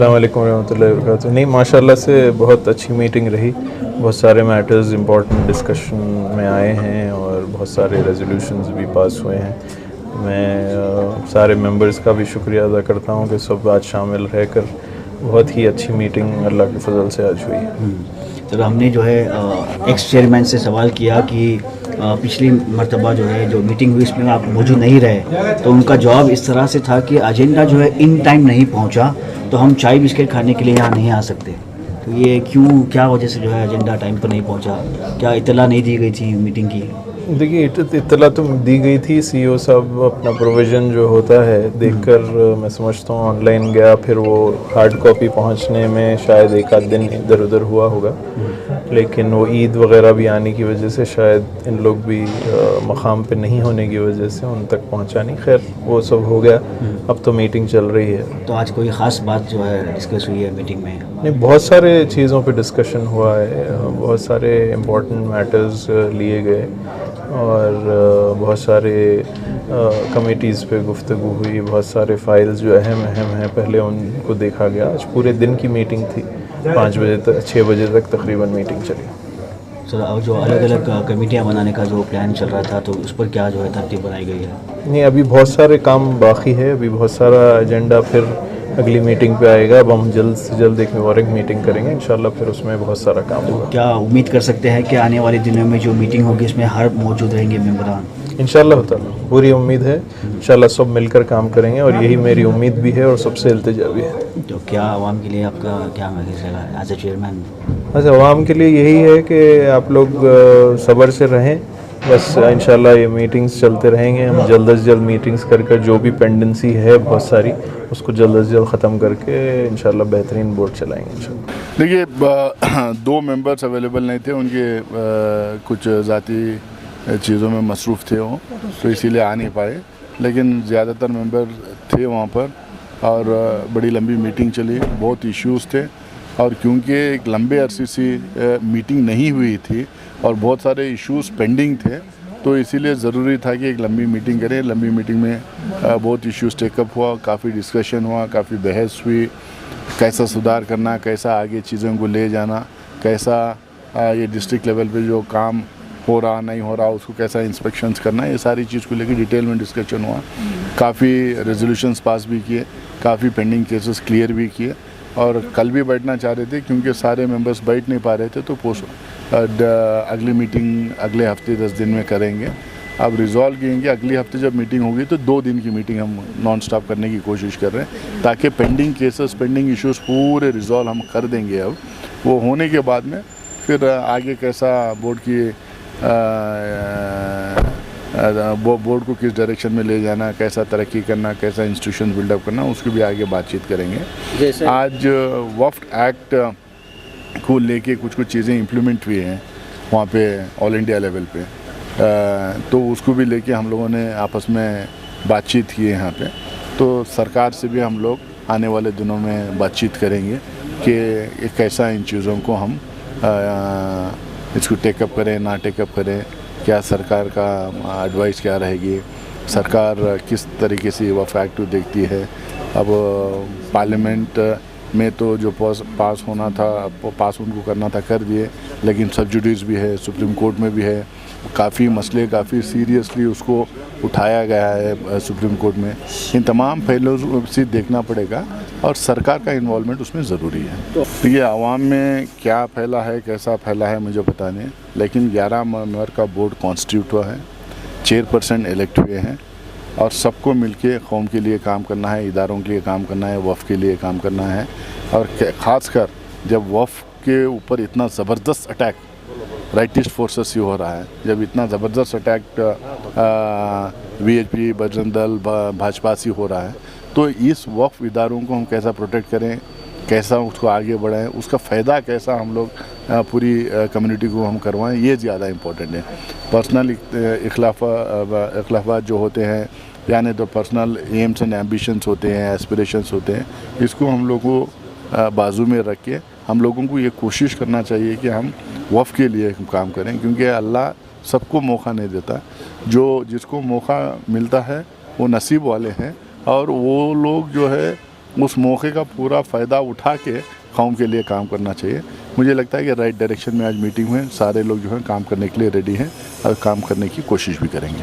अस्सलाम वालेकुम रहमतुल्लाहि व बरकातुहू। नहीं, माशाल्लाह से बहुत अच्छी मीटिंग रही। बहुत सारे मैटर्स इंपॉर्टेंट डिस्कशन में आए हैं और बहुत सारे रेजोल्यूशंस भी पास हुए हैं। मैं सारे मेंबर्स का भी शुक्रिया अदा करता हूँ कि सब आज शामिल रहकर बहुत ही अच्छी मीटिंग अल्लाह के फजल से आज हुई। चलो, हमने जो है एक्स चेयरमैन से सवाल किया कि पिछली मर्तबा जो है जो मीटिंग हुई इसमें आप मौजूद नहीं रहे, तो उनका जवाब इस तरह से था कि एजेंडा जो है इन टाइम नहीं पहुंचा, तो हम चाय बिस्किट खाने के लिए यहाँ नहीं आ सकते। तो ये क्यों, क्या वजह से जो है एजेंडा टाइम पर नहीं पहुंचा? क्या इतला नहीं दी गई थी मीटिंग की? देखिए, इत्तला तो दी गई थी। सीईओ साहब अपना प्रोविज़न जो होता है देखकर मैं समझता हूँ ऑनलाइन गया, फिर वो हार्ड कॉपी पहुँचने में शायद एक आध दिन इधर उधर हुआ होगा, लेकिन वो ईद वगैरह भी आने की वजह से शायद इन लोग भी मकाम पे नहीं होने की वजह से उन तक पहुँचा नहीं। खैर, वो सब हो गया, अब तो मीटिंग चल रही है। तो आज कोई ख़ास बात जो है डिस्कस हुई है मीटिंग में? नहीं, बहुत सारे चीज़ों पे डिस्कशन हुआ है, बहुत सारे इम्पोर्टेंट मैटर्स लिए गए और बहुत सारे कमिटीज़ पे गुफ्तगू हुई। बहुत सारे फाइल्स जो अहम हैं पहले उनको देखा गया। आज पूरे दिन की मीटिंग थी, 5 बजे तक 6 बजे तक तकरीबन मीटिंग चली। सर, और जो अलग अलग कमेटियाँ बनाने का जो प्लान चल रहा था, तो उस पर क्या जो है तरतीब बनाई गई है? नहीं, अभी बहुत सारे काम बाकी है, अभी बहुत सारा एजेंडा फिर अगली मीटिंग पे आएगा। अब हम जल्द से जल्द एक मेमोरिंग मीटिंग करेंगे इंशाल्लाह, फिर उसमें बहुत सारा काम होगा। क्या उम्मीद कर सकते हैं कि आने वाले दिनों में जो मीटिंग होगी इसमें हर मौजूद रहेंगे मेंबरान? इंशाल्लाह ताला पूरी उम्मीद है, इंशाल्लाह सब मिलकर काम करेंगे और यही मेरी उम्मीद भी है और सबसे इल्तिजा भी है। तो क्या आवाम के लिए आपका क्या मैसेज है एज ए चेयरमैन? बस आवाम के लिए यही है कि आप लोग सब्र से रहें। बस इंशाल्लाह ये मीटिंग्स चलते रहेंगे। हम जल्द से जल्द मीटिंग्स कर जो भी पेंडेंसी है बहुत सारी, उसको जल्द से जल्द ख़त्म करके इंशाल्लाह बेहतरीन बोर्ड चलाएंगे इंशाल्लाह। देखिए, 2 मेंबर्स अवेलेबल नहीं थे, उनके कुछ ज़ाती चीज़ों में मसरूफ़ थे वो, तो इसीलिए आ नहीं पाए। लेकिन ज़्यादातर मेंबर थे वहाँ पर और बड़ी लंबी मीटिंग चली, बहुत इश्यूज़ थे। और क्योंकि एक लंबे अरसे से मीटिंग नहीं हुई थी और बहुत सारे इश्यूज़ पेंडिंग थे, तो इसीलिए ज़रूरी था कि एक लंबी मीटिंग करें। लंबी मीटिंग में बहुत इश्यूज़ टेकअप हुआ, काफ़ी डिस्कशन हुआ, काफ़ी बहस हुई, कैसा सुधार करना, कैसा आगे चीज़ों को ले जाना, कैसा ये डिस्ट्रिक्ट लेवल पे जो काम हो रहा नहीं हो रहा उसको कैसा इंस्पेक्शंस करना, ये सारी चीज़ को लेकर डिटेल में डिस्कशन हुआ। काफ़ी रेजोल्यूशंस पास भी किए, काफ़ी पेंडिंग केसेस क्लियर भी किए और कल भी बैठना चाह रहे थे, क्योंकि सारे मेंबर्स बैठ नहीं पा रहे थे, तो अगली मीटिंग अगले हफ्ते 10 दिन में करेंगे। अब रिज़ॉल्व किएंगे अगले हफ्ते जब मीटिंग होगी तो 2 दिन की मीटिंग हम नॉन स्टॉप करने की कोशिश कर रहे हैं, ताकि पेंडिंग केसेस, पेंडिंग इश्यूज़ पूरे रिज़ॉल्व हम कर देंगे। अब वो होने के बाद में फिर आगे कैसा बोर्ड की बोर्ड को किस डायरेक्शन में ले जाना, कैसा तरक्की करना, कैसा इंस्टीट्यूशन बिल्डअप करना, उसकी भी आगे बातचीत करेंगे। आज वफ्द एक्ट को लेके कुछ चीज़ें इम्प्लीमेंट हुई हैं वहाँ पे ऑल इंडिया लेवल पे, तो उसको भी लेके हम लोगों ने आपस में बातचीत की है यहाँ पे। तो सरकार से भी हम लोग आने वाले दिनों में बातचीत करेंगे कि कैसा इन चीज़ों को हम इसको टेकअप करें, ना टेकअप करें, क्या सरकार का एडवाइस क्या रहेगी, सरकार किस तरीके से वफ़ एक्ट को देखती है। अब पार्लियामेंट में तो जो पास होना था, पास उनको करना था कर दिए, लेकिन सब्सिडीज़ भी है, सुप्रीम कोर्ट में भी है, काफ़ी मसले काफ़ी सीरियसली उसको उठाया गया है सुप्रीम कोर्ट में। इन तमाम पहलुओं से देखना पड़ेगा और सरकार का इन्वॉल्वमेंट उसमें ज़रूरी है। तो ये आवाम में क्या फैला है, कैसा फैला है मुझे पता नहीं, लेकिन 11 मेंबर का बोर्ड कॉन्स्टिट्यूट हुआ है, चेयरपर्सन इलेक्ट हुए हैं और सबको मिलके कौम के लिए काम करना है, इदारों के लिए काम करना है, वफ़ के लिए काम करना है। और ख़ासकर जब वफ़ के ऊपर इतना ज़बरदस्त अटैक राइटिस्ट फोर्सेस से हो रहा है, जब इतना ज़बरदस्त अटैक वीएचपी, बजरंग दल, भाजपा से हो रहा है, तो इस वक्फ इदारों को हम कैसा प्रोटेक्ट करें, कैसा उसको आगे बढ़ाएं, उसका फ़ायदा कैसा हम लोग पूरी कम्युनिटी को हम करवाएं, ये ज़्यादा इम्पोर्टेंट है। पर्सनल इख्लाफात जो होते हैं, यानी तो पर्सनल एम्स एंड एम्बिशंस होते हैं, एस्पिरेशंस होते हैं, इसको हम लोग को बाजू में रख के हम लोगों को ये कोशिश करना चाहिए कि हम वफ़ के लिए काम करें, क्योंकि अल्लाह सबको मौका नहीं देता। जो जिसको मौका मिलता है वो नसीब वाले हैं और वो लोग जो है उस मौके का पूरा फ़ायदा उठा के कौम के लिए काम करना चाहिए। मुझे लगता है कि राइट डायरेक्शन में आज मीटिंग हुई, सारे लोग जो हैं काम करने के लिए रेडी हैं और काम करने की कोशिश भी करेंगे।